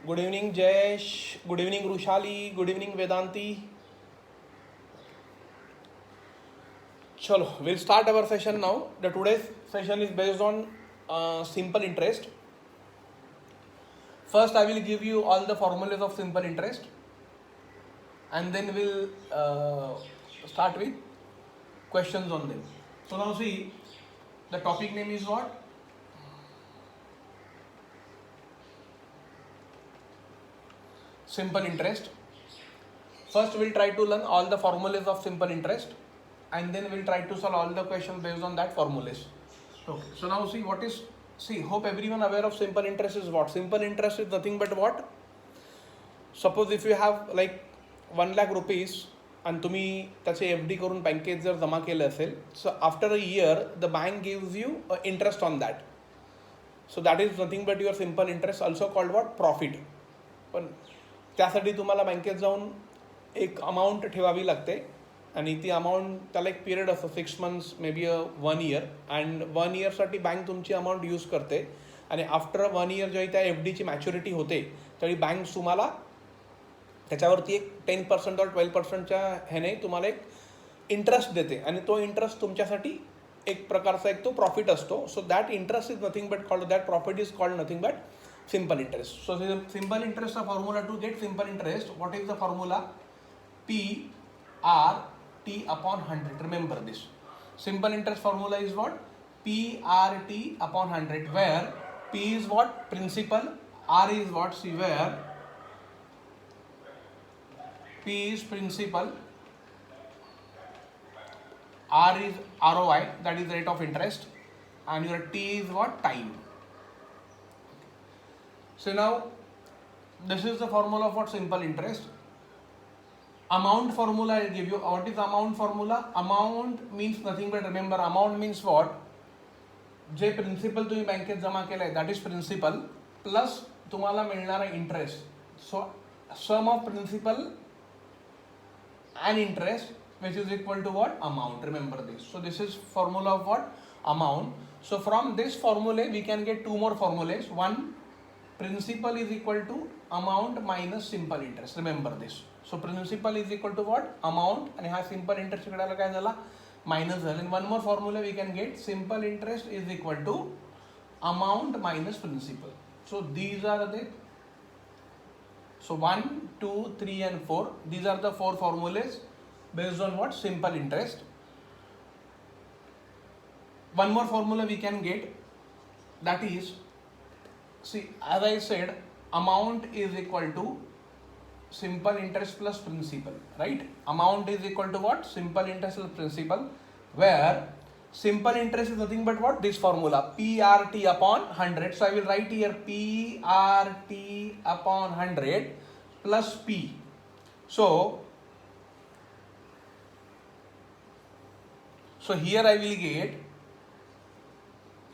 Good evening, Jayesh. Good evening, Rushali. Good evening, Vedanti. Chalo, we'll start our session now. The today's session is based on simple interest. First, I will give you all the formulas of simple interest, and then we'll start with questions on them. So now see, the topic name is what? Simple interest. First, we'll try to learn all the formulas of simple interest, and then we'll try to solve all the questions based on that formulas. Okay. So now see what is, hope everyone aware of simple interest is what? Simple interest is nothing but what? Suppose if you have like 1 lakh rupees and तुम्ही त्याचे F D करून बँकेत जर जमा केले असेल, so after a year the bank gives you interest on that. So that is nothing but your simple interest, also called what? Profit. पण त्यासाठी तुम्हाला बँकेत जाऊन एक अमाऊंट ठेवावी लागते आणि ती अमाऊंट त्याला एक पिरियड असतो 6 months maybe 1 year, and 1 yearसाठी बँक तुमची अमाऊंट यूज करते आणि आफ्टर 1 year जेव्हा त्या एफ डीची मॅच्युरिटी होते त्यावेळी बँक तुम्हाला त्याच्यावरती एक 10% और 12%च्या ह्याने तुम्हाला एक इंटरेस्ट देते आणि तो इंटरेस्ट तुमच्यासाठी एक प्रकारचा एक तो प्रॉफिट असतो. So that interest is nothing but called, that profit is called nothing but simple interest. So simple interest, the formula to get simple interest, what is the formula? P R T upon 100. Remember this. Simple interest formula is what? P R T upon 100, where P is what? Principal. R is what? See, where P is principal, R is ROI, that is rate of interest, and your T is what? Time. So now this is the formula of what? Simple interest. Amount formula I will give you. What is amount formula? Amount means nothing but, remember, amount means what? जे principal तुम्ही बँकेत जमा केलंय that is principal plus तुम्हाला मिळणारा interest. So sum of principal and interest, which is equal to what? Amount. Remember this. So this is formula of what? Amount. So from this formula we can get two more formulas. One, principal is equal to amount minus simple interest. Remember this. So principal is equal to what? Amount, and हा simple interest इकडे काय झाला? Minus झाला. And one more formula we can get, simple interest is equal to amount minus principal. So these are the, so 1, 2, 3 and 4, these are the 4 formulas based on what? Simple interest. One more formula we can get, that is, see, as I said, amount is equal to simple interest plus principal, right? Amount is equal to what? Simple interest plus principal, where simple interest is nothing but what? This formula, PRT upon 100. So I will write here PRT upon 100 plus P. So here I will get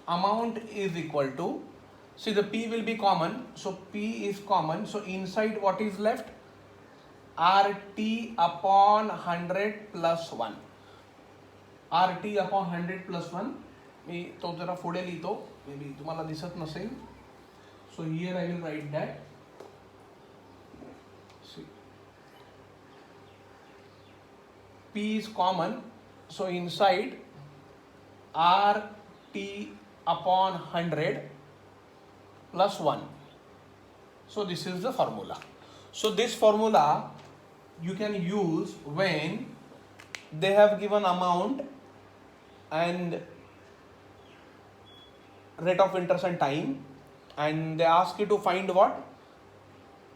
amount is equal to, see, the P will be common, so P is common, so inside what is left? RT upon 100 plus 1. RT upon 100 plus 1. मी तो जरा पुढे लिहितो, may be तुम्हाला दिसत नसेल. So here I will write that. P is common, so inside RT upon 100 plus 1. So this is the formula. So this formula you can use when they have given amount and rate of interest and time, and they ask you to find what?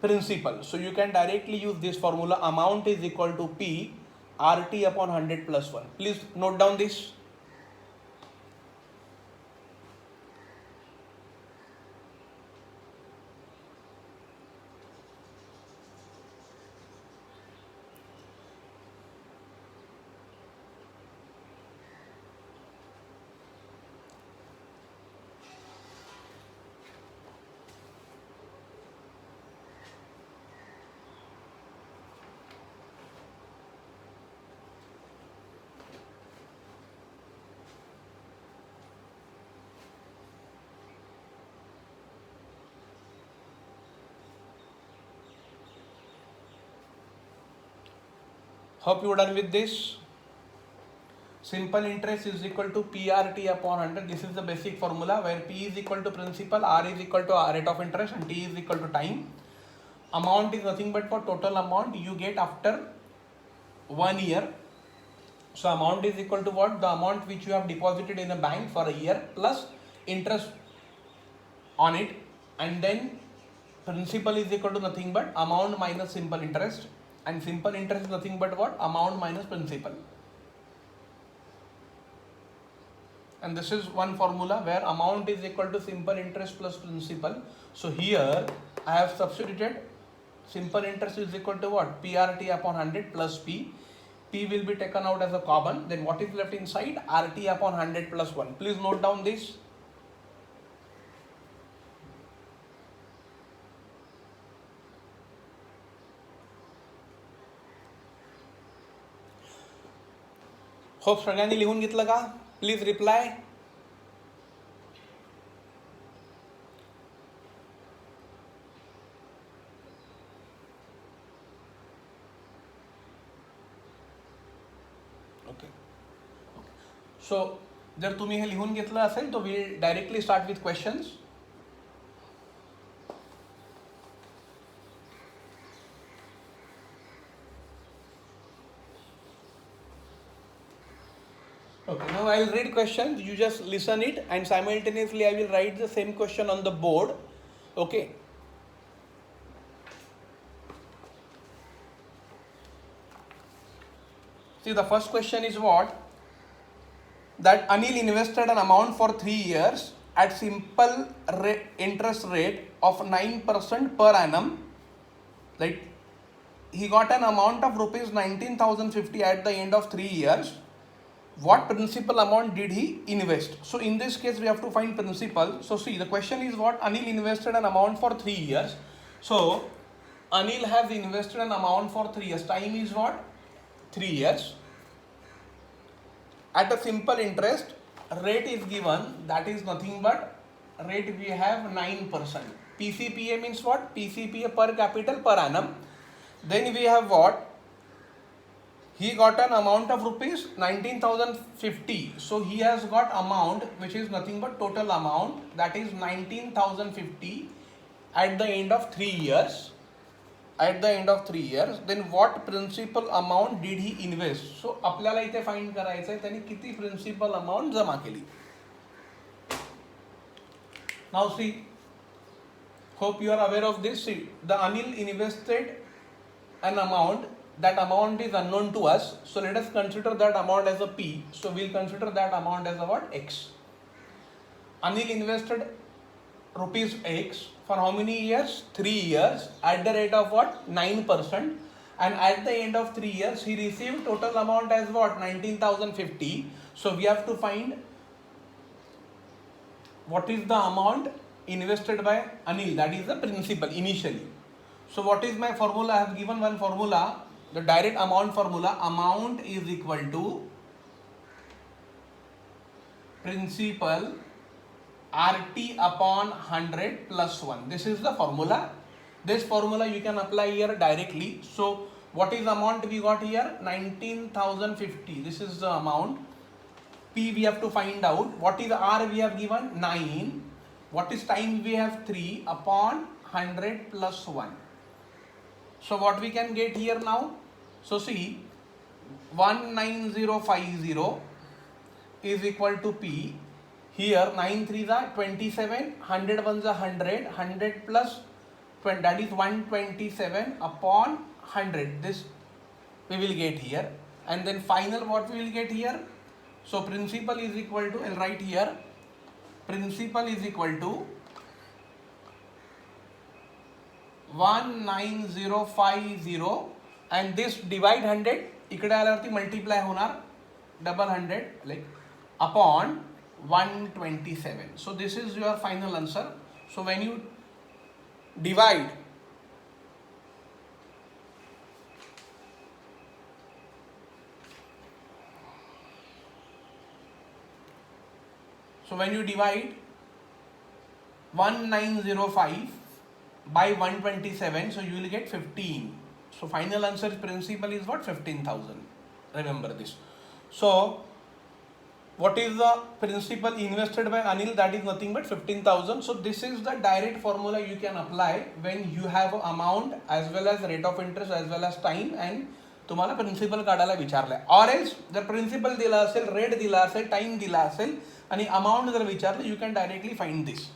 Principal. So you can directly use this formula, amount is equal to P RT upon 100 plus 1. Please note down this. Hope you are done with this. Simple interest is equal to PRT upon 100. This is the basic formula where P is equal to principal, R is equal to rate of interest, and T is equal to time. Amount is nothing but for total amount you get after 1 year. So amount is equal to what? The amount which you have deposited in a bank for a year plus interest on it, and then principal is equal to nothing but amount minus simple interest, and simple interest is nothing but what? Amount minus principal. And this is one formula where amount is equal to simple interest plus principal. So here I have substituted simple interest is equal to what? PRT upon 100 plus P. P will be taken out as a common. Then what is left inside? RT upon 100 plus 1. Please note down this. Hope सगळ्यांनी लिहून घेतलं का? Please reply. Okay. सो जर तुम्ही हे लिहून घेतलं असेल तर will directly start with questions. Okay, now I will read questions, you just listen it, and simultaneously I will write the same question on the board. Okay. See, the first question is what? That Anil invested an amount for 3 years at simple interest rate of 9% per annum. Like, he got an amount of rupees 19,050 at the end of 3 years. What principal amount did he invest? So in this case we have to find principal. So see, the question is what? Anil invested an amount for 3 years. So Anil has invested an amount for 3 years. Time is what? 3 years. At a simple interest, rate is given, that is nothing but rate we have 9%. PCPA means what? PCPA per capital per annum. Then we have what? He got an amount of rupees 19,050. So he has got amount which is nothing but total amount, that is 19,050 at the end of 3 years. At the end of 3 years, then what principal amount did he invest? So आपल्याला इथे find करायचं आहे त्याने किती principal amount जमा केली. Now see, hope you are aware of this. See, the Anil invested an amount. That amount is unknown to us, so let us consider that amount as a P. So we'll consider that amount as a what? X. Anil invested rupees X for how many years? 3 years at the rate of what? 9%. And at the end of 3 years he received total amount as what? 19,050. So we have to find what is the amount invested by Anil, that is the principal initially. So what is my formula? I have given one formula, the direct amount formula. Amount is equal to principal RT upon 100 plus 1. This is the formula. This formula you can apply here directly. So what is the amount we got here? 19,050. This is the amount. P we have to find out. What is R we have given? 9. What is time we have? 3 upon 100 plus 1. So what we can get here now? So see, 19050 is equal to P. Here 9 3s are 27, 100 1s are 100, 100 plus 20, that is 127 upon 100. This we will get here. And then final what we will get here? So principal is equal to, I'll write here, principal is equal to 19050, and this divide 100 इकडे आल्यावरती multiply होणार double 100 like upon 127. So this is your final answer. So when you divide So when you divide 1905 by 127, so you will get 15. So final answer principal is what? 15,000. Remember this. So what is the principal invested by Anil? That is nothing but 15,000. So this is the direct formula you can apply when you have amount as well as rate of interest as well as time and तुम्हाला principal काढायला विचारलंय. Or else जर principal दिला असेल, rate दिला असेल, time दिला असेल आणि अमाऊंट जर विचारलं, you can directly find this.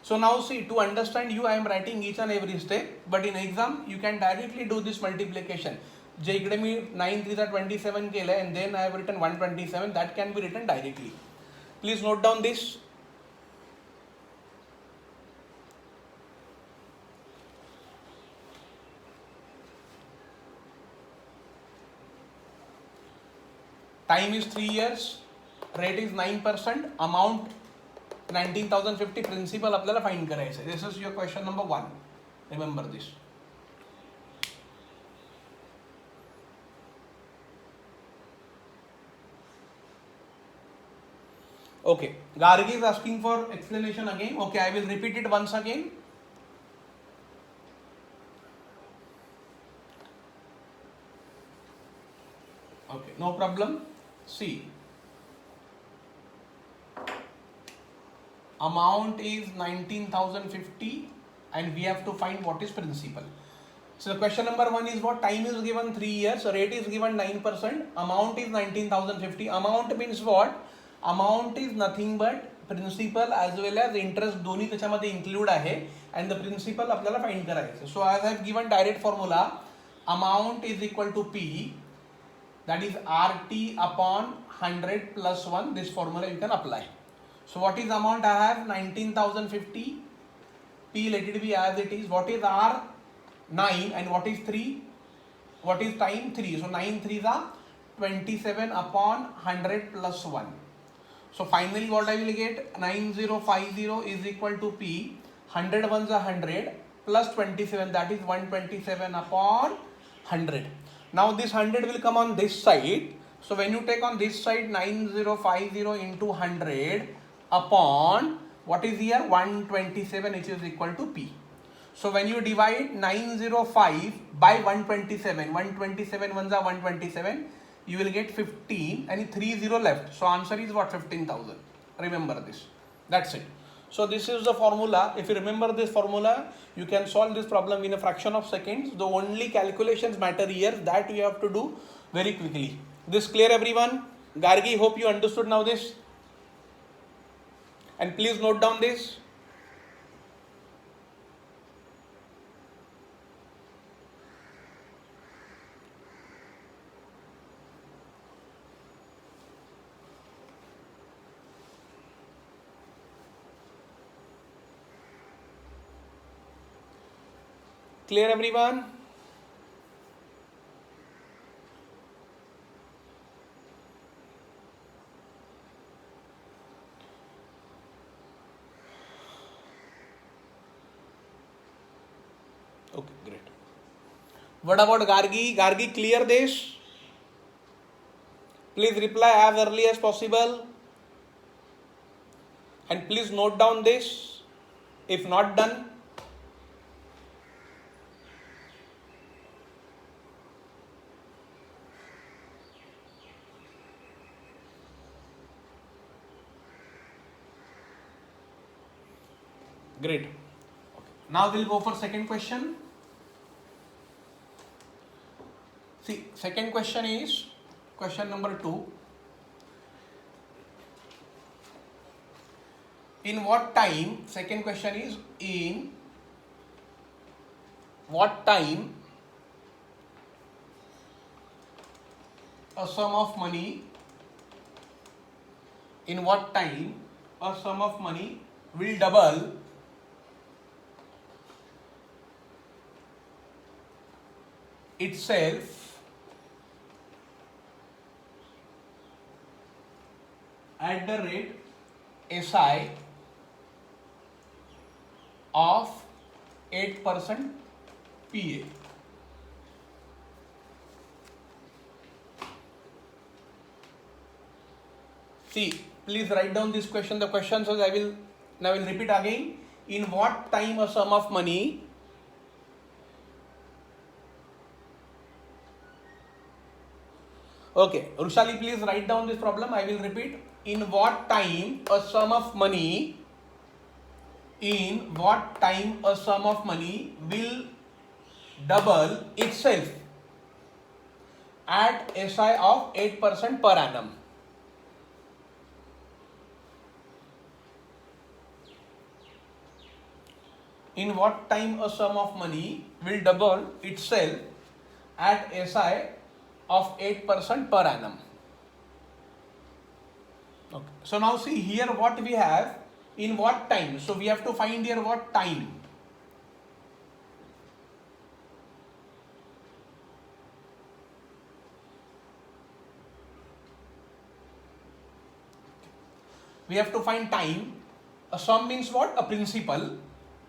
So now see, to understand you, I am writing each and every step, but in exam you can directly do this multiplication. जे इकडे मी 9 3 27 केलंय and then I have written 127, that can be written directly. Please note down this. Time is 3 years, rate is 9%, amount 19,050, principal आपल्याला find करायचं. This is your question number 1. Remember this. Okay, Gargi is asking for explanation again. Okay, I will repeat it once again. Okay, no problem. See, amount is 19,050 and we have to find what is principal. So question number 1 is what? Time is given 3 years, rate is given 9%, amount is 19,050. Amount means what? Amount is nothing but principal as well as interest दोन्ही त्याच्यामध्ये include आहे and the principal आपल्याला find करायचं. So as I have given direct formula, amount is equal to P, that is RT upon 100 plus 1. This formula you can apply. So what is amount I have? 19,050. P, let it be as it is. What is R? 9. And what is 3? What is time? 3. So 9 3s are 27 upon 100 plus 1. So finally what I will get? 9050 is equal to P. 100 ones are 100 plus 27, that is 127 upon 100. Now this 100 will come on this side. So when you take on this side 9050 into 100 upon what is here? 127, which is equal to P. So when you divide 905 by 127, 127 ones are 127, you will get 15 and 30 left. So answer is what? 15,000. Remember this. That's it. So this is the formula. If you remember this formula, you can solve this problem in a fraction of seconds. The only calculations matter here, that you have to do very quickly. This clear everyone? Gargi, hope you understood now this. And please note down this. Clear everyone? Okay, great. What about Gargi? Gargi, clear this? Please reply as early as possible. And please note down this. If not done, great. Okay. Now we'll go for second question. See, second question is question number 2. In what time? Second question is in what time a sum of money, in what time a sum of money will double itself at the rate SI of 8% PA. See, please write down this question. The question says, I will repeat again. In what time a sum of money Okay, Rushali, please write down this problem. I will repeat. In what time a sum of money will double itself at SI of 8% per annum? In what time a sum of money will double itself at SI of 8% per annum? Okay. So now see here what we have, in what time. So we have to find here what time. We have to find time. A sum means what? A principal.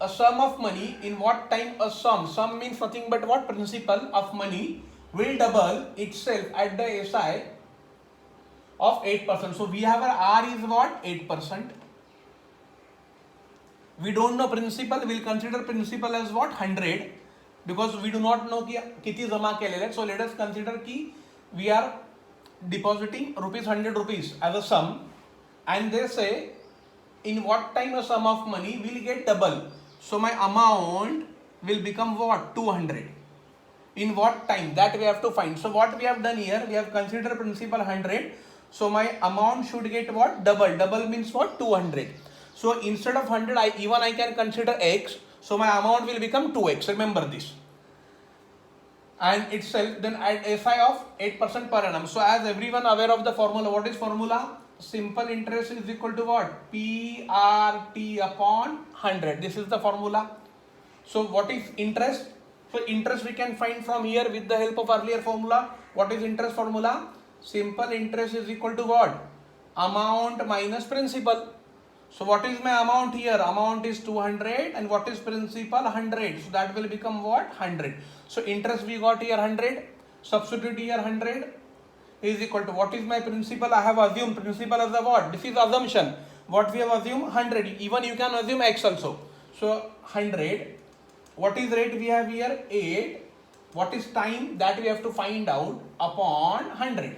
A sum of money, in what time a sum? Sum means nothing but what? Principal of money will double itself at the SI of 8%. So we have our R is what? 8%. We don't know principal, we'll consider principal as what? 100, because we do not know ki kiti jama kelele. So let us consider ki we are depositing rupees 100 rupees as a sum, and they say in what time a sum of money will get double. So my amount will become what? 200. In what time? That we have to find. So what we have done here, we have considered principal 100. So my amount should get what? Double. Double means what? 200. So instead of 100, I can consider x. So my amount will become 2x. Remember this. And itself then at SI of 8% per annum. So as everyone aware of the formula, what is formula? Simple interest is equal to what? PRT upon 100. This is the formula. So what is interest? So interest we can find from here with the help of earlier formula. What is interest formula? Simple interest is equal to what? Amount minus principal. So what is my amount here? Amount is 200 and what is principal? 100. So that will become what? 100. So interest we got here 100. Substitute here 100 is equal to what is my principal? I have assumed principal as a what? This is assumption. What we have assumed? 100. Even you can assume x also. So 100. What is rate we have here? 8. What is time? That we have to find out upon 100.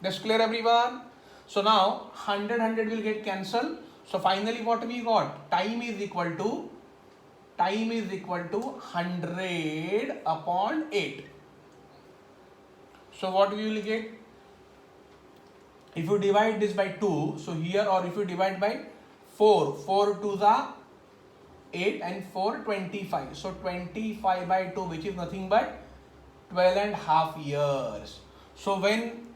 That's clear everyone? So now 100 will get cancelled. So finally what we got? Time is equal to 100 upon 8. So what we will get? If you divide this by 2, so here, or if you divide by 4, 4 to the 8 and 4, 25. So 25 by 2, which is nothing but 12 and half years. So when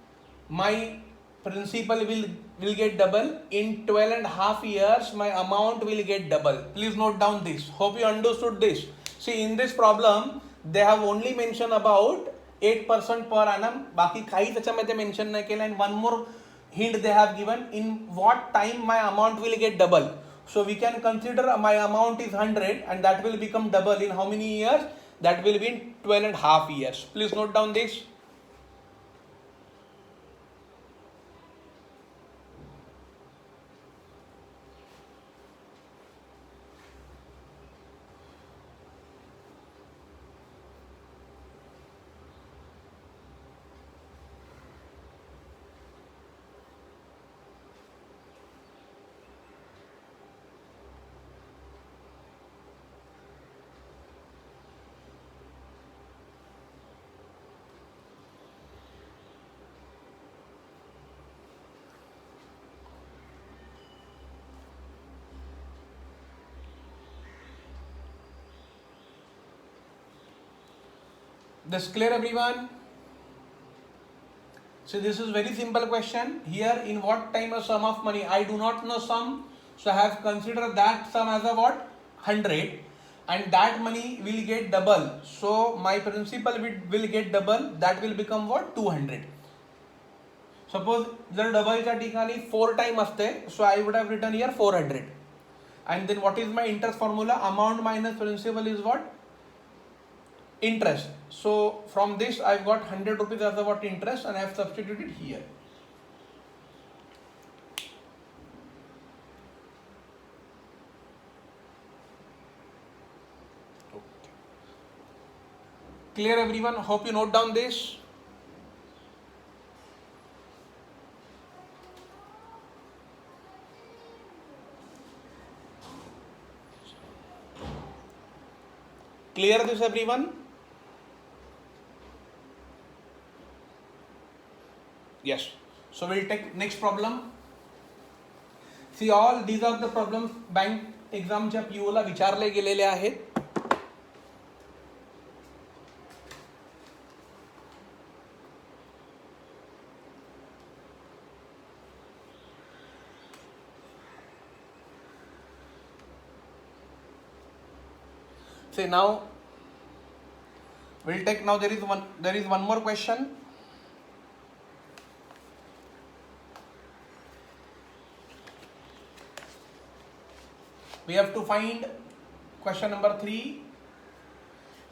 my principal will get double, in 12 and half years my amount will get double. Please note down this. Hope you understood this. See, in this problem they have only mentioned about 8% per annum. बाकी काही त्याच्यामध्ये mention नाही केलं. And one more hint they have given, in what time my amount will get double. So we can consider my amount is 100 and that will become double in how many years? That will be in 12 and half years. Please note down this. This clear everyone? So this is very simple question. Here, in what time a sum of money? I do not know sum. So I have considered that sum as a what? 100. And that money will get double. So my principal will get double. That will become what? 200. Suppose जर डबलच्या ठिकाणी 4 time असते. So I would have written here 400. And then what is my interest formula? Amount minus principal is what? Interest. So from this I've got 100 rupees as the what? Interest, and I have substituted here. Clear everyone? Hope you note down this. Clear this, everyone? Yes. So we'll take next problem. See, all these are the problems bank examच्या PO ला विचारले गेलेले आहेत. See, now we'll take, now there is one more question. We have to find question number 3.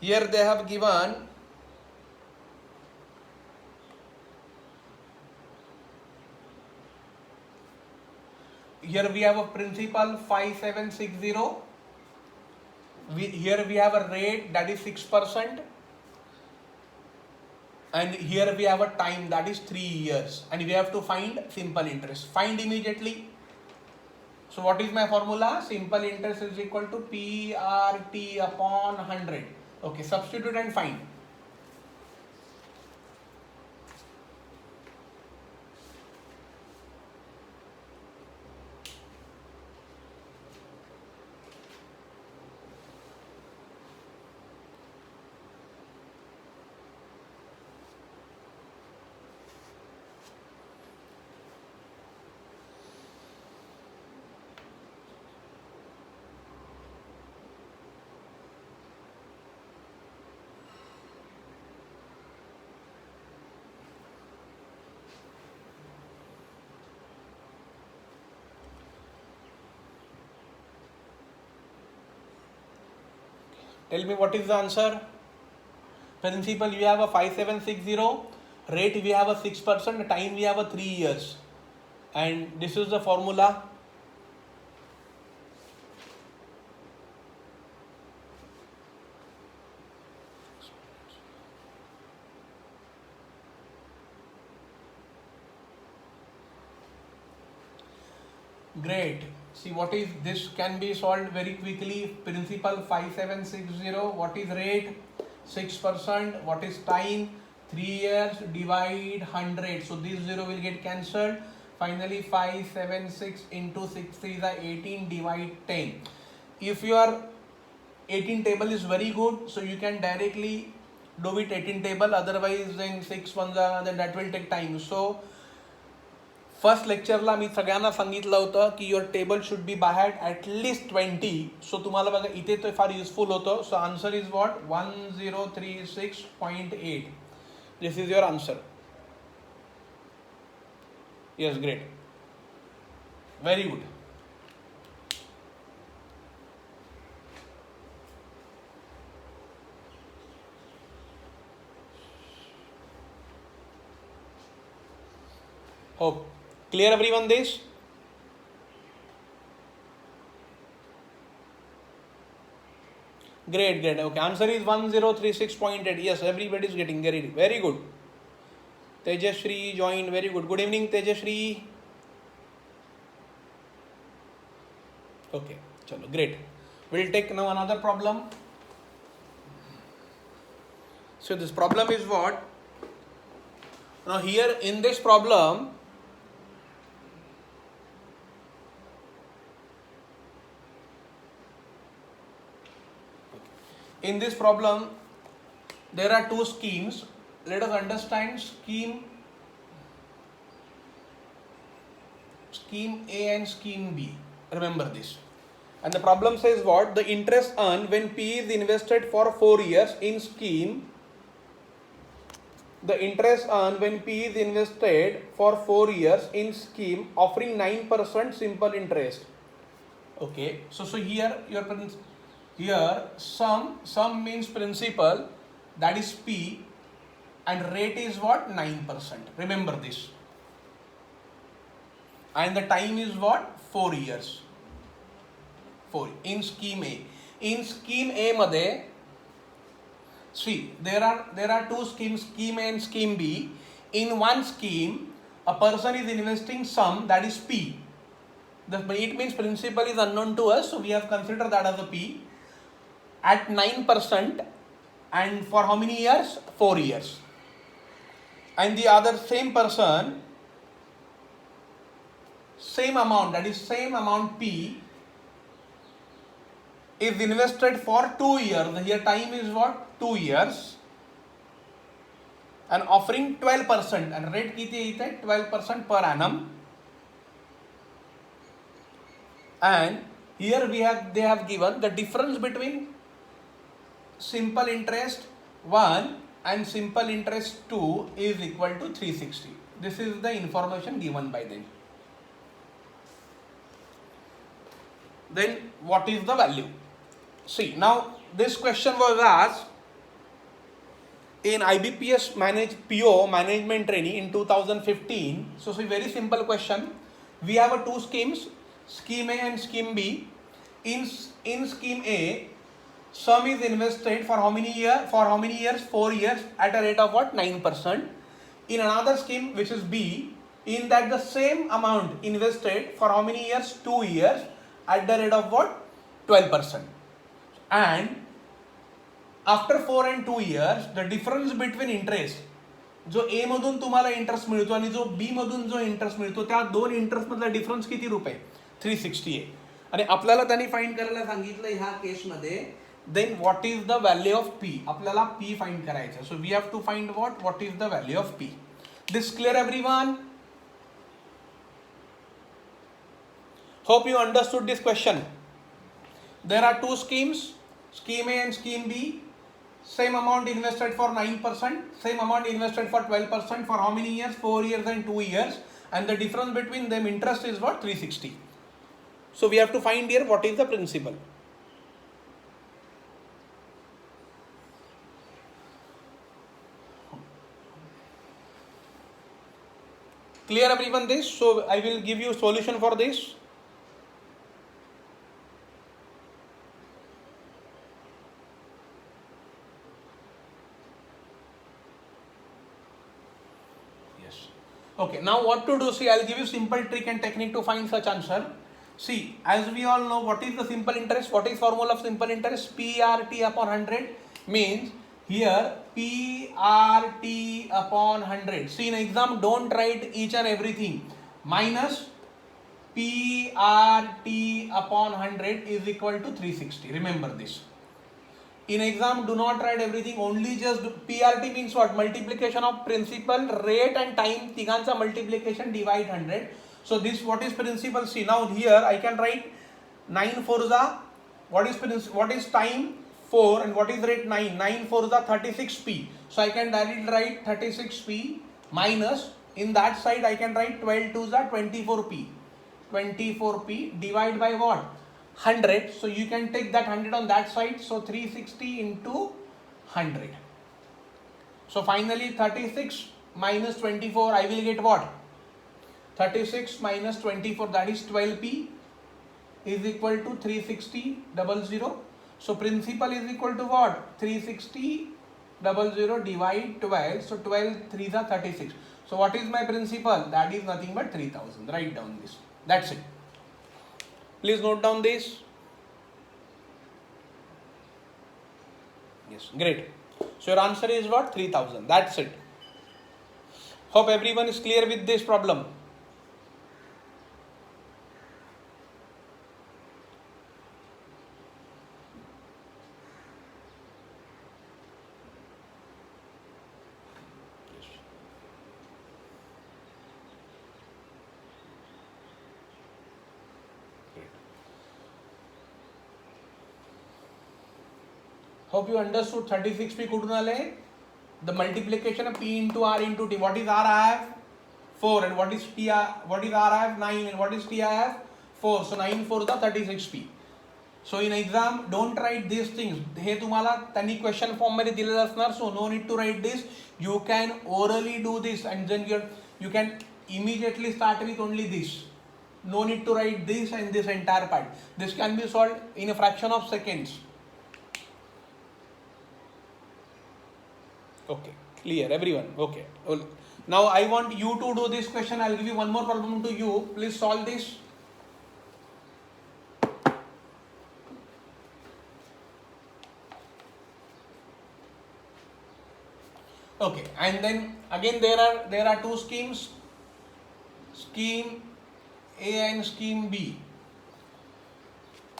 Here they have given here we have a principal 5760. Here we have a rate that is 6%, and here we have a time that is 3 years, and we have to find simple interest. Find immediately. So what is my formula? Simple interest is equal to PRT upon 100. Okay, substitute and find. Tell me what is the answer. Principal we have a 5760, rate we have a 6%, time we have a 3 years, and this is the formula. Great. See, what is this can be solved very quickly. Principal 5760, what is rate? 6%, what is time? 3 years, divide 100. So this 0 will get cancelled. Finally 576 into 6 is 18, divide 10. If your 18 table is very good, so you can directly do it 18 table, otherwise then 6 ones then that will take time. So first लेक्चरला मी सगळ्यांना सांगितलं होतं की your table should be बाहेर at least 20. So तुम्हाला बघा इथे तो फार युजफुल होतं. So answer is what 1036.8. This is your answer. Yes, great, very good. Hope clear everyone this? Great. Okay, answer is 1036.8. Yes, everybody is getting it. Very good. Tejashri joined. Very good. Good evening, Tejashri. Okay, chalo, great. We'll take now another problem. So this problem is what? Now here in this problem, there are two schemes. Let us understand scheme A and scheme B. Remember this. And the problem says what? The interest earned when P is invested for 4 years in scheme. The interest earned when P is invested for 4 years in scheme offering 9% simple interest. Okay. So here here sum means principal, that is P, and rate is what? 9%. Remember this. And the time is what? 4 years. 4 in scheme A. In scheme A मध्ये, see, there are two schemes, scheme A and scheme B. In one scheme, a person is investing sum, that is P. It means principal is unknown to us, so we have considered that as a P. at 9%, and for how many years? 4 years. And the other same person, same amount, that is same amount P, is invested for 2 years. Here time is what? 2 years. And offering 12%. And rate kiti ite 12% per annum. And here they have given the difference between simple interest 1 and simple interest 2 is equal to 360. This is the information given by them. Then what is the value? See, now this question was asked in IBPS PO management training in 2015. So it's a very simple question. We have two schemes, scheme A and scheme B. In scheme A, sum is invested for how many years? 4 years at a rate of what? 9%. In another scheme, which is B, in that the same amount invested for how many years? 2 years at the rate of what? 12%. And after 4 and 2 years, the difference between interest, जो A मधून तुम्हाला interest मिळतो आणि जो B मधून जो interest मिळतो, त्या दोन इंटरेस्ट मधला डिफरन्स किती रुपये? 360 आहे. आणि आपल्याला त्यांनी फाइंड करायला सांगितलं ह्या केस मध्ये, then what is the value of P? आपल्याला P फाइंड करायचं. So we have to find what is the value of P. This clear everyone? Hope you understood this question. There are two schemes, scheme A and scheme B. Same amount invested for 9%, same amount invested for 12%. For how many years? 4 years and 2 years. And the difference between them interest is what? 360. So we have to find here what is the principal. Clear everyone this? So I will give you solution for this. Okay, now what to do? See, I'll give you simple trick and technique to find such answer. See, as we all know, what is the simple interest? What is formula of simple interest? PRT upon 100 means here PRT upon 100. See, in exam, don't write each and everything. Minus PRT upon 100 is equal to 360. Remember this. In exam, do not write everything, only just PRT means what? Multiplication of principal, rate and time, tigancha multiplication, divide 100. So this, what is principal? See, now here I can write 9 4 what is time? 4, and what is rate? 9. 9 4 36p. So I can directly write 36p minus, in that side I can write 12 2 24p. 24p divide by what? 100. So you can take that 100 on that side. So 360 into 100. So finally 36 minus 24, I will get what? 36 minus 24, that is 12p is equal to 360 00. So principal is equal to what? 360 00 divide 12. So 12 3s are 36. So what is my principal? That is nothing but 3000. Write down this. That's it. Please note down this. Yes, great. So your answer is what? 3000. That's it. Hope everyone is clear with this problem. Hope you understood 36p kudun ale. The multiplication of P into R into T. What is R I have? 4. And what is T? What is R I have? 9. And what is T I have? 4. So 9 4 the 36p. So in exam, don't write these things. हे तुम्हाला त्यांनी question form मध्ये दिलेलं असणार. So no need to write this. You can orally do this, and then you can immediately start with only this. No need to write this and this entire part. This can be solved in a fraction of seconds. Okay, clear everyone. Okay, now I want you to do this question. I'll give you one more problem to you. Please solve this. Okay, and then again there are two schemes, scheme A and scheme B.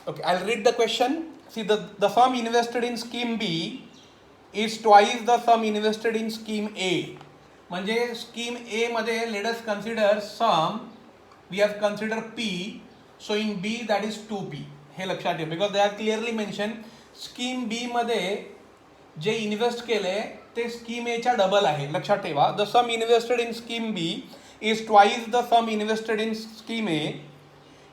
Okay, I'll read the question. See, the sum invested in scheme B is twice the sum invested in scheme A. म्हणजे scheme A मध्ये let us consider sum, we have considered P, so in B that is 2P. हे लक्षात ठेवा, because they are clearly mentioned scheme B मध्ये जे invest केले ते scheme ए च्या double आहे, लक्षात ठेवा. The sum invested in scheme B is twice the sum invested in scheme A.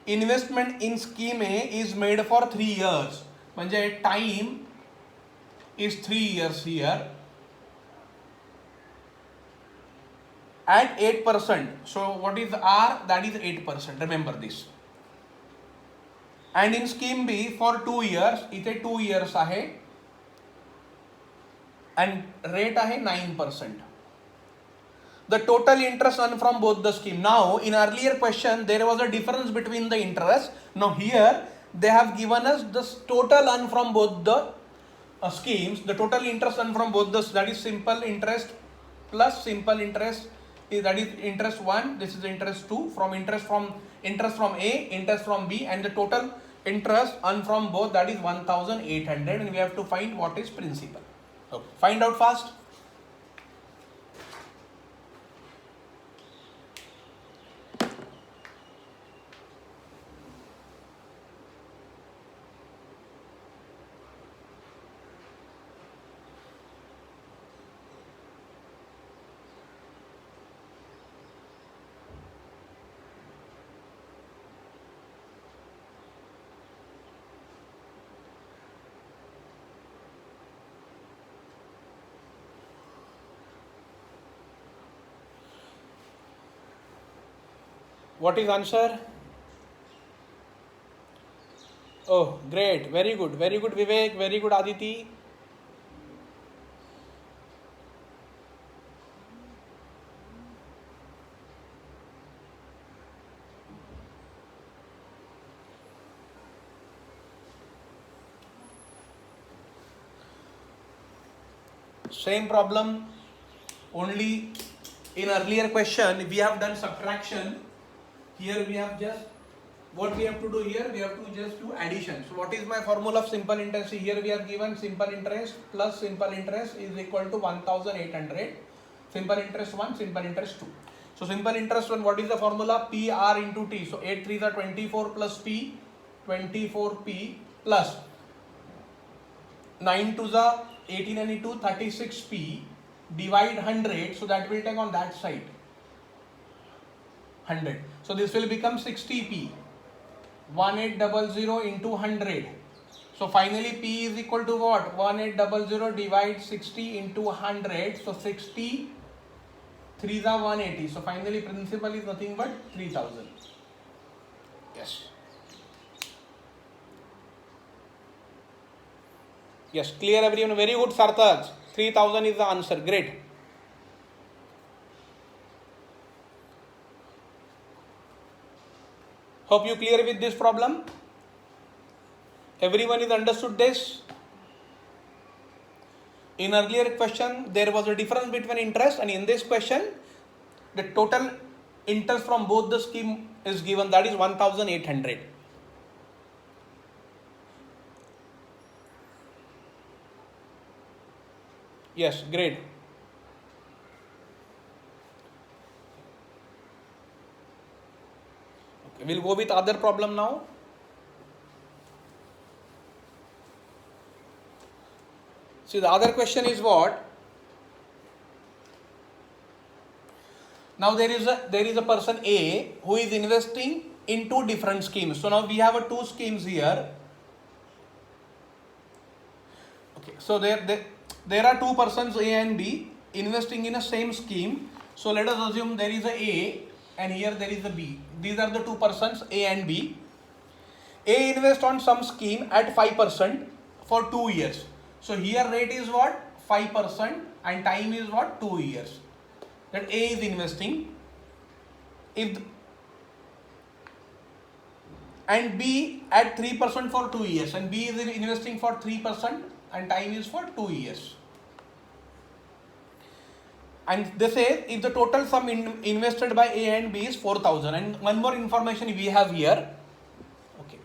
Investment in scheme A is made for 3 years, म्हणजे time is 3 years here at 8%. So what is R? That is 8%. Remember this. And in scheme B for 2 years, इथे 2 years आहे and rate आहे 9%. The total interest earned from both the scheme. Now in earlier question there was a difference between the interest. Now here they have given us the total earned from both the schemes. The total interest earned from both the, that is simple interest plus simple interest, that is interest 1, this is interest 2, from interest from A, interest from B, and the total interest earned from both, that is 1800, and we have to find what is principal. Okay. Find out fast. What is answer? Oh, great. Very good. Very good, Vivek. Very good, Aditi. Same problem. Only in earlier question we have done subtraction. Here we have just, what we have to do here, we have to just do addition. So what is my formula of simple interest? Here we have given simple interest plus simple interest is equal to 1800. Simple interest 1, simple interest 2. So simple interest 1, what is the formula? PR into T. So 8 3s are 24 plus P, 24P plus 9 2s are 18 and 2, 36P, divide 100, so that will take on that side 100. So this will become 60P, 1800 into 100. So finally P is equal to what? 1800 divide 60 into 100. So 60 3s are 180. So finally principal is nothing but 3000. Yes. Yes, clear everyone. Very good, Sartaj. 3000 is the answer. Great. Hope you clear with this problem. Everyone is understood this. In earlier question there was a difference between interest, and in this question the total interest from both the scheme is given, that is 1800. Yes, great. Okay, we'll go with other problem now. See, the other question is what? Now there is a person A who is investing in 2 different schemes. So now we have 2 schemes here. Okay, so there are 2 persons A and B investing in a same scheme. So let us assume there is A and here there is a B. These are the 2 persons A and B. A invest on some scheme at 5% for 2 years. So here rate is what? 5% and time is what? 2 years. That A is investing. And B at 3% for 2 years, and B is investing for 3% and time is for 2 years. And they say if the total sum invested by A and B is 4,000, and one more information we have here, okay,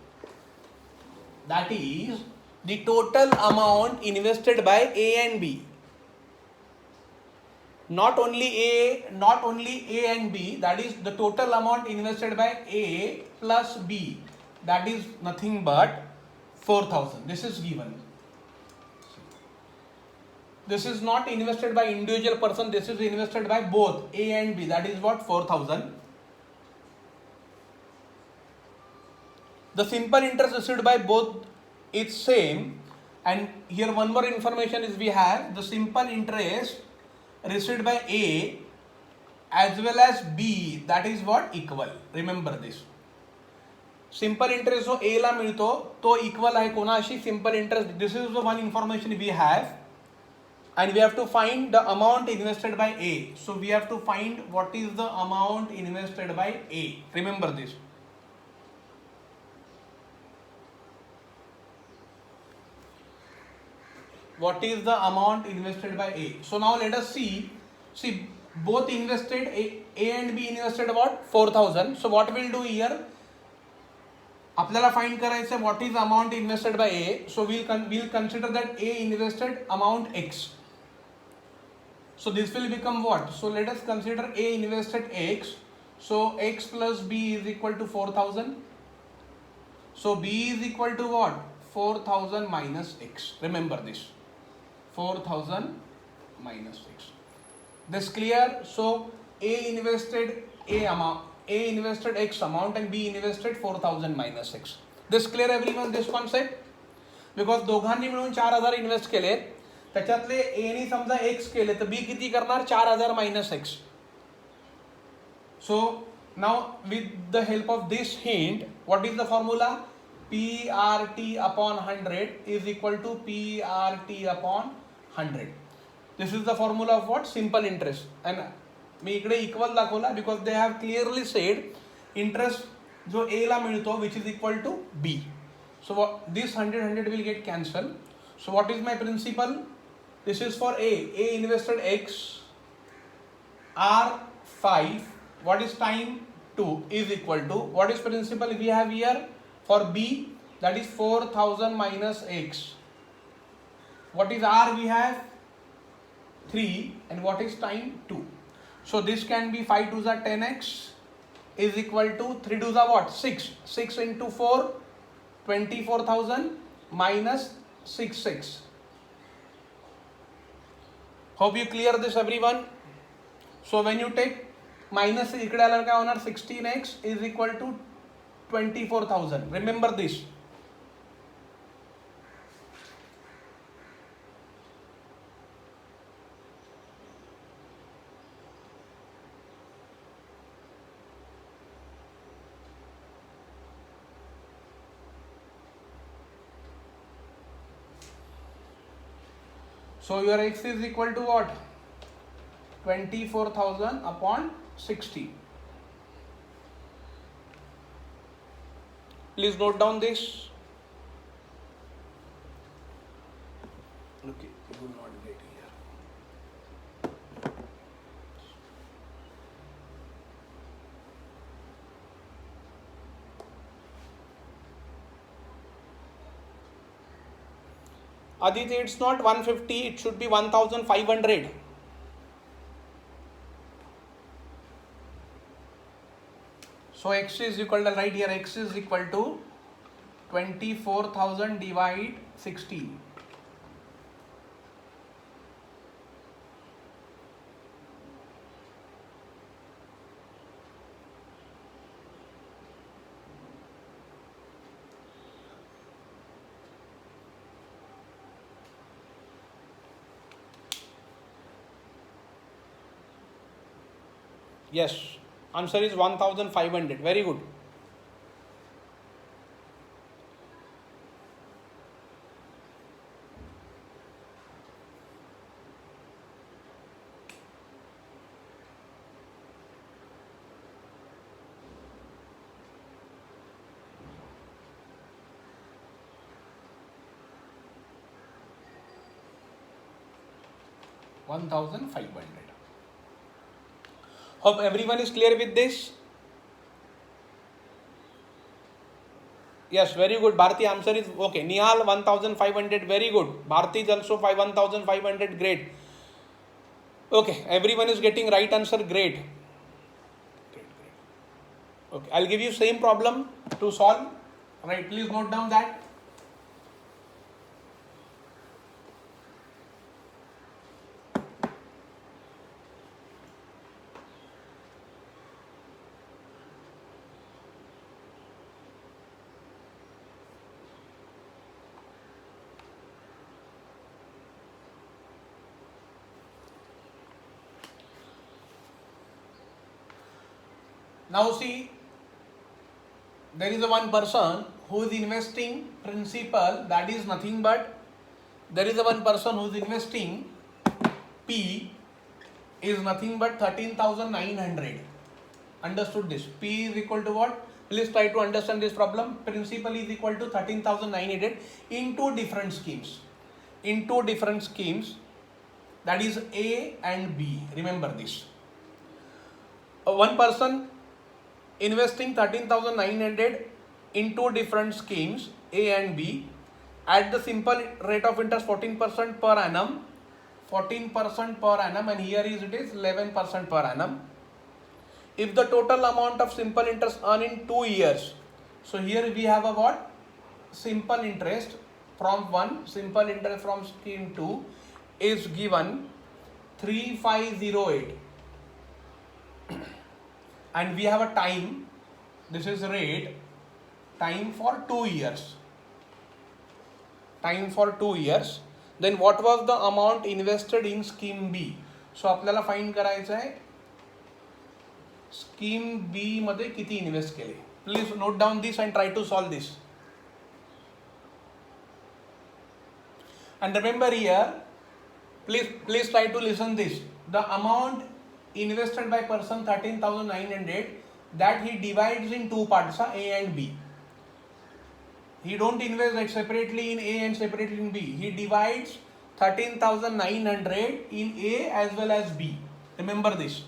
that is the total amount invested by A and B. Not only A and B, that is the total amount invested by A plus B, that is nothing but 4,000. This is given. This is not invested by individual person, this is invested by both A and B, that is what, 4,000. The simple interest received by both is same, and here one more information is we have the simple interest received by A as well as B, that is what, equal. Remember this. Simple interest जो A ला मिळतो तो equal आहे कोणाशी, simple interest. This is the one information we have, and we have to find the amount invested by A. So we have to find what is the amount invested by A. Remember this. What is the amount invested by A? So now let us see both invested, A and B invested what, 4,000. So what we'll do here, आपल्याला find करायचं what is amount invested by A. So we'll consider that A invested amount X. So this will become what? So let us consider A invested X. So X plus B is equal to 4,000. So B is equal to what? 4,000 minus X. Remember this. 4,000 minus X. This clear? So A invested X amount and B invested 4,000 minus X. This clear everyone, this concept? Because दोघांनी मिळून 4,000 invest केले, त्याच्यातले A ने समजा X केले तर B किती करणार, 4,000 minus X. So now with the help of this hint, what is the formula? PRT upon 100 is equal to PRT upon 100. This is the formula of what? Simple interest. And मी इकडे equal दाखवला because they have clearly said interest जो A ला मिळतो which is equal to B. So what, this 100 will get cancelled. So what is my principle? This is for A. A invested X, R 5. What is time? 2 is equal to, what is principle we have here? For B, that is 4,000 minus X. What is R we have? 3. And what is time? 2. So this can be 5 to the 10x is equal to 3 to the what? 6. 6 into 4, 24,000 minus 6. Hope you clear this everyone. So when you take minus इकडे आल्यावर काय होणार, 16x is equal to 24,000. Remember this. So your x is equal to what? 24,000 upon 60. Please note down this. Okay, you will not get here. Aditya, it's not 150, it should be 1,500. So x is equal to, right here, x is equal to 24,000 divide 16. Yes, answer is 1,500. Very good. $1,500. Hope everyone is clear with this. Yes, very good. Bharti answer is okay. Nihal 1500, very good. Bharti is also 1500, great. Okay, everyone is getting right answer, great. Okay, I'll give you same problem to solve. Right, please note down that. Now see, there is a one person who is investing principal, that is nothing but, there is a one person who is investing P is nothing but 13,900. Understood this? P is equal to what? Please try to understand this problem. Principal is equal to 13,900 in two different schemes. In two different schemes, that is A and B. Remember this. One person investing 13,900 in two different schemes, A and B, at the simple rate of interest 14% per annum, 14% per annum, and here is it is 11% per annum. If the total amount of simple interest earned in 2 years, so here we have a what? Simple interest from 1, simple interest from scheme 2 is given 3508. And we have a time, this is rate, time for 2 years. Time for 2 years. Then what was the amount invested in scheme B? So आपल्याला find करायचं आहे scheme B मध्ये किती invest केले. Please note down this and try to solve this. And remember here, please try to listen this. The amount invested by person 13,900, that he divides in two parts, A and B. He don't invest like separately in A and separately in B. He divides 13,900 in A as well as B. Remember this.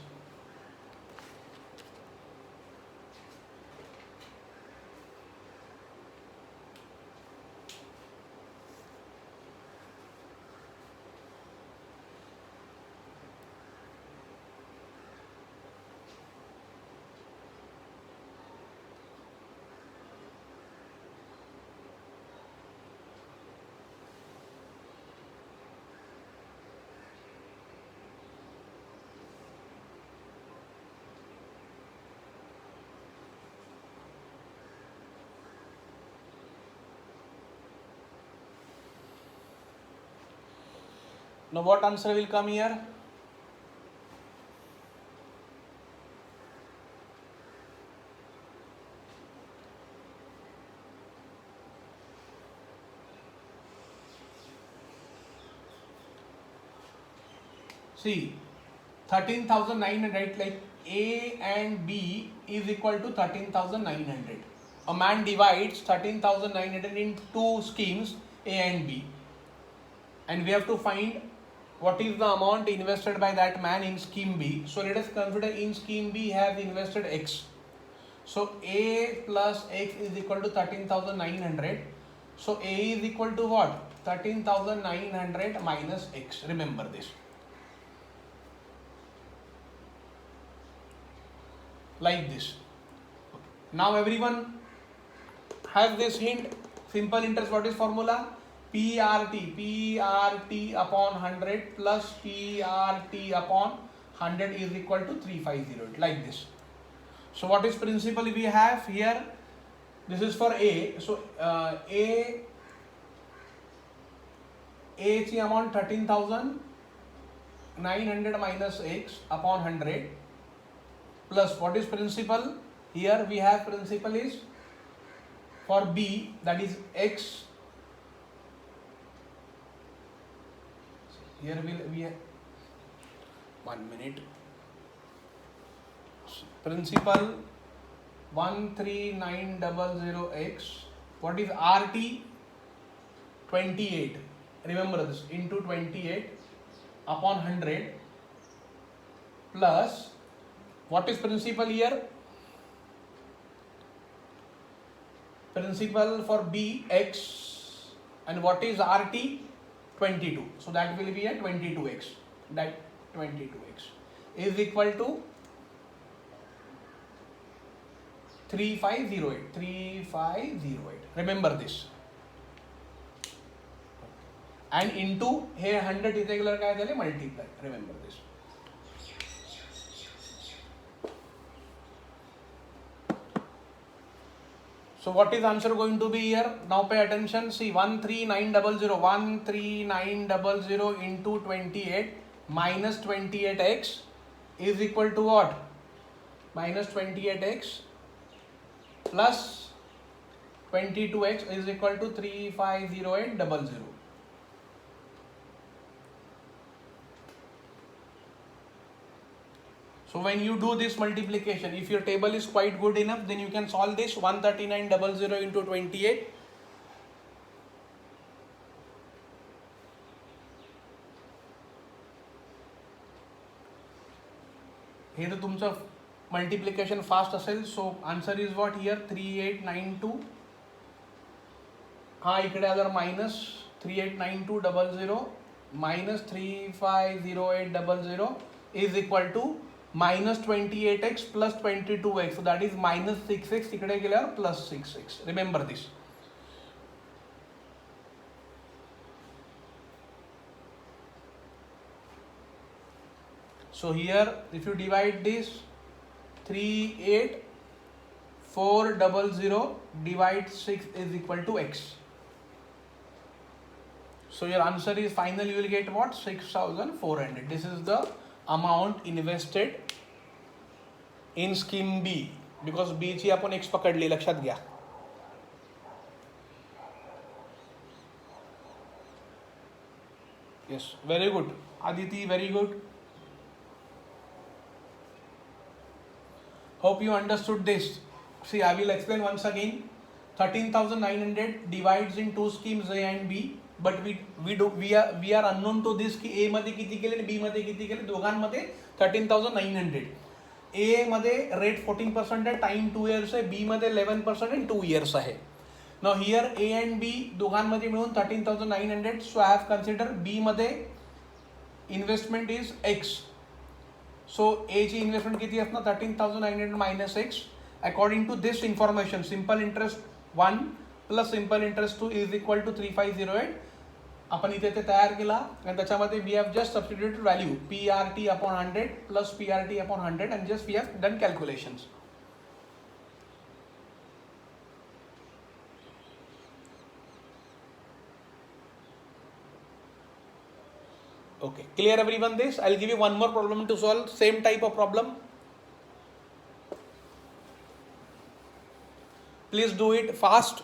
Now what answer will come here? See, 13,900, right? Like A and B is equal to 13,900. A man divides 13,900 in two schemes, A and B. And we have to find what is the amount invested by that man in scheme B. So let us consider in scheme B has invested X. So A plus X is equal to 13,900. So A is equal to what? 13,900 minus X. Remember this. Like this. Now everyone has this hint. Simple interest, what is formula? PRT upon 100 plus PRT upon 100 is equal to 350, like this. So what is principal we have here? This is for A. So A is the amount 13,900 minus X upon 100 plus what is principal? Here we have principal is for B, that is X. Here we have 1 minute. Principal 13900X. What is RT? 28. Remember this, into 28 upon 100 plus What is principal here? Principal for B x, and what is RT? 22. So that will be a 22x. That 22x is equal to 3508. 3508. Remember this. And into here 100 irregular काय झाले multiply. Remember this. So what is answer going to be here? Now pay attention. See 13900. 13900 into 28 minus 28x is equal to what? Minus 28x plus 22x is equal to 350800. So when you do this multiplication, if your table is quite good enough, then you can solve this. 13900 into 28. Here तुमचं multiplication fast असेल, so answer is what here? 3892. हाँ इकडे अगर minus 389200 minus 350800 is equal to minus 28x plus 22x. So that is minus 6x. इकडे गेल्यावर plus 6x. Remember this. So here if you divide this 38400 divide 6 is equal to x. So your answer is finally you will get what? 6400. This is the amount invested in scheme B, because B ची आपण x पकडली, लक्षात घ्या. Yes, very good. Aditi, very good. Hope you understood this. See, I will explain once again. 13,900 divides in two schemes A and B, but we are unknown to this की A मध्ये किती केले आणि B मध्ये किती केले. दोघांमध्ये 13,900. A मध्ये rate 14% आहे, time 2 years आहे. B मध्ये 11% and 2 years आहे. Now here A and B दोघांमध्ये मिळून 13,900. So I have considered B मध्ये investment is X. So A ची investment किती असणार? 13,900 minus X. According to this information, simple interest 1 plus simple interest 2 is equal to 3508. आपण इथे ते तयार केला आणि त्याच्यामध्ये we have just substituted value PRT upon 100 plus PRT upon 100 and just we have done calculations. Okay, clear everyone this? I'll give you one more problem to solve, same type of problem. Please do it fast.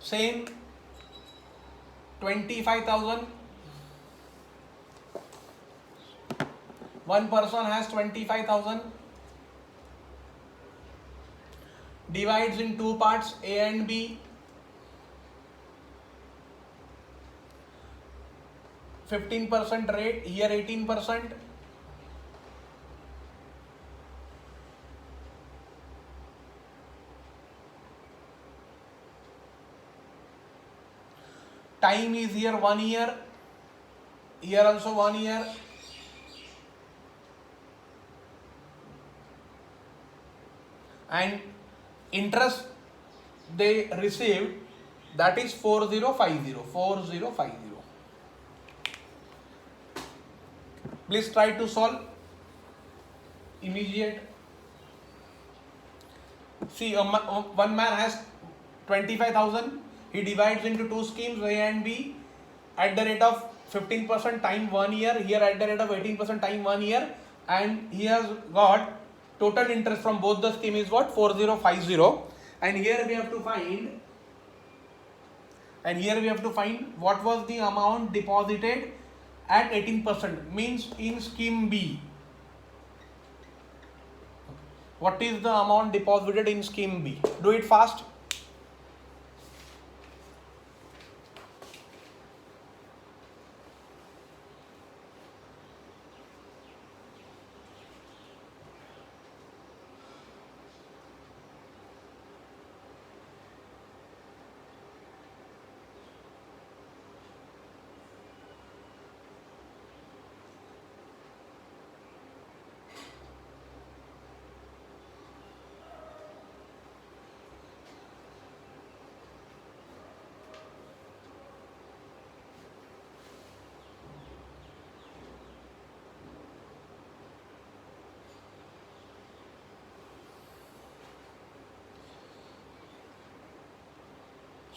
Same 25,000. One person has 25,000. Divides in two parts, A and B. 15% rate, here 18%. Time is here 1 year, here also 1 year. And interest they received, that is 4050. 4050. Please try to solve immediate. See, one man has 25,000. He divides into two schemes, A and B, at the rate of 15% time 1 year. Here at the rate of 18% time 1 year, and he has got total interest from both the scheme is what? 4050. And here we have to find. What was the amount deposited at 18%, means in scheme B. What is the amount deposited in scheme B? Do it fast.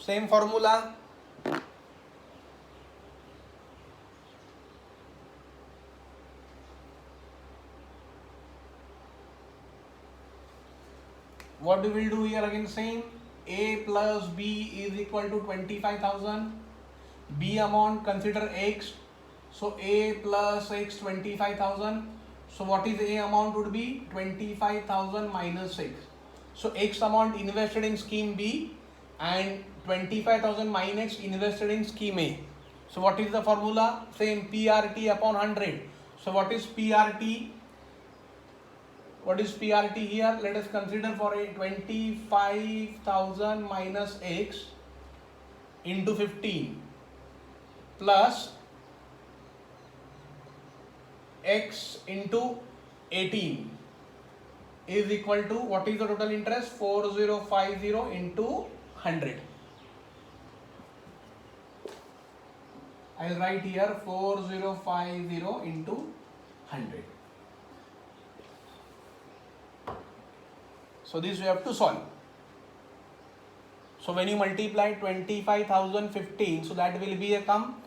same formula. What we will do here again, same. A plus B is equal to 25,000. B amount, consider X. So A plus X 25,000. So what is A amount would be 25,000 minus X. So X amount invested in scheme B and 25,000 minus invested in scheme A. So what is the formula? Same, PRT upon 100. So what is PRT? What is PRT here? Let us consider for a 25,000 minus X into 15 plus X into 18 is equal to, what is the total interest? 4050 into 100. I will write here 4050 into 100. So this we have to solve. So when you multiply 25,015, so that will be a come.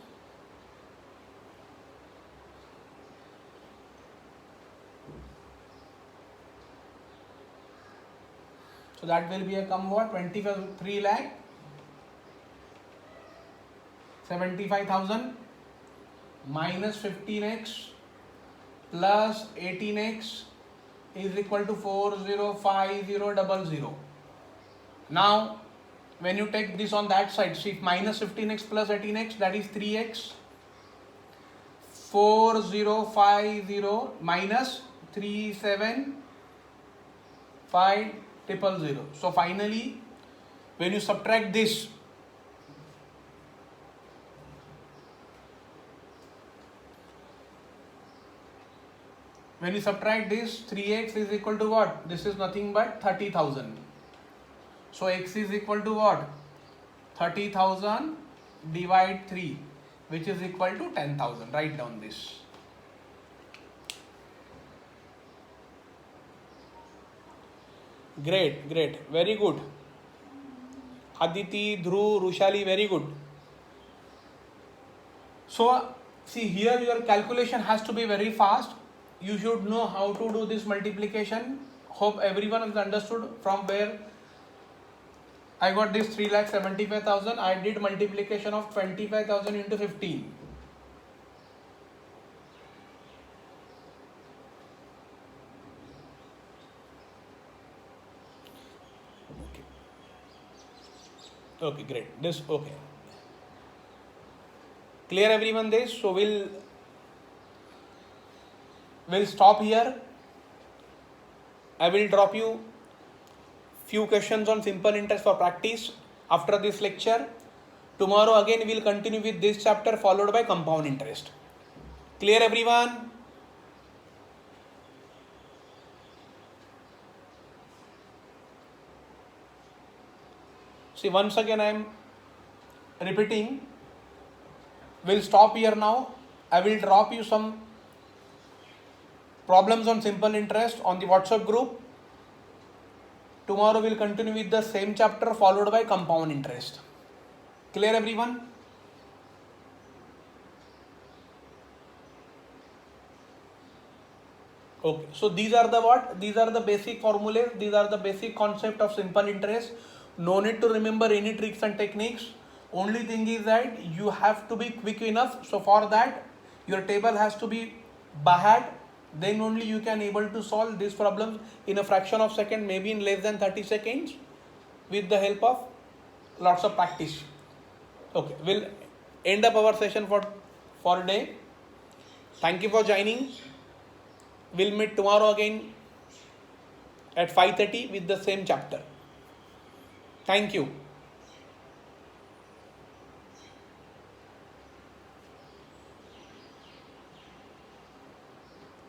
So that will be a come what? 3 lakh 75,000 minus 15x plus 18x is equal to 405000. Now when you take this on that side, see, minus 15x plus 18x, that is 3x. 4050 minus 375000. So finally when you subtract this, when you subtract this, 3x is equal to what? This is nothing but 30,000. So x is equal to what? 30,000 divide 3, which is equal to 10,000. Write down this. Great, great, very good. Aditi, Dhruv, Rushali, very good. So see, here your calculation has to be very fast. You should know how to do this multiplication. Hope everyone has understood from where I got this 3,75,000. I did multiplication of 25,000 into 15. Okay, great. This, okay. Clear everyone this? So we'll stop here. I will drop you few questions on simple interest for practice after this lecture. Tomorrow again we will continue with this chapter followed by compound interest. Clear everyone? See, once again I am repeating. We'll stop here now. I will drop you some problems on simple interest on the WhatsApp group. Tomorrow we'll continue with the same chapter followed by compound interest. Clear everyone? Okay, so these are the what? These are the basic formulas. These are the basic concept of simple interest. No need to remember any tricks and techniques. Only thing is that you have to be quick enough. So for that, your table has to be by then only you can able to solve these problems in a fraction of second, maybe in less than 30 seconds with the help of lots of practice. Okay, we'll end up our session for today. Thank you for joining. We'll meet tomorrow again at 5:30 with the same chapter. Thank you.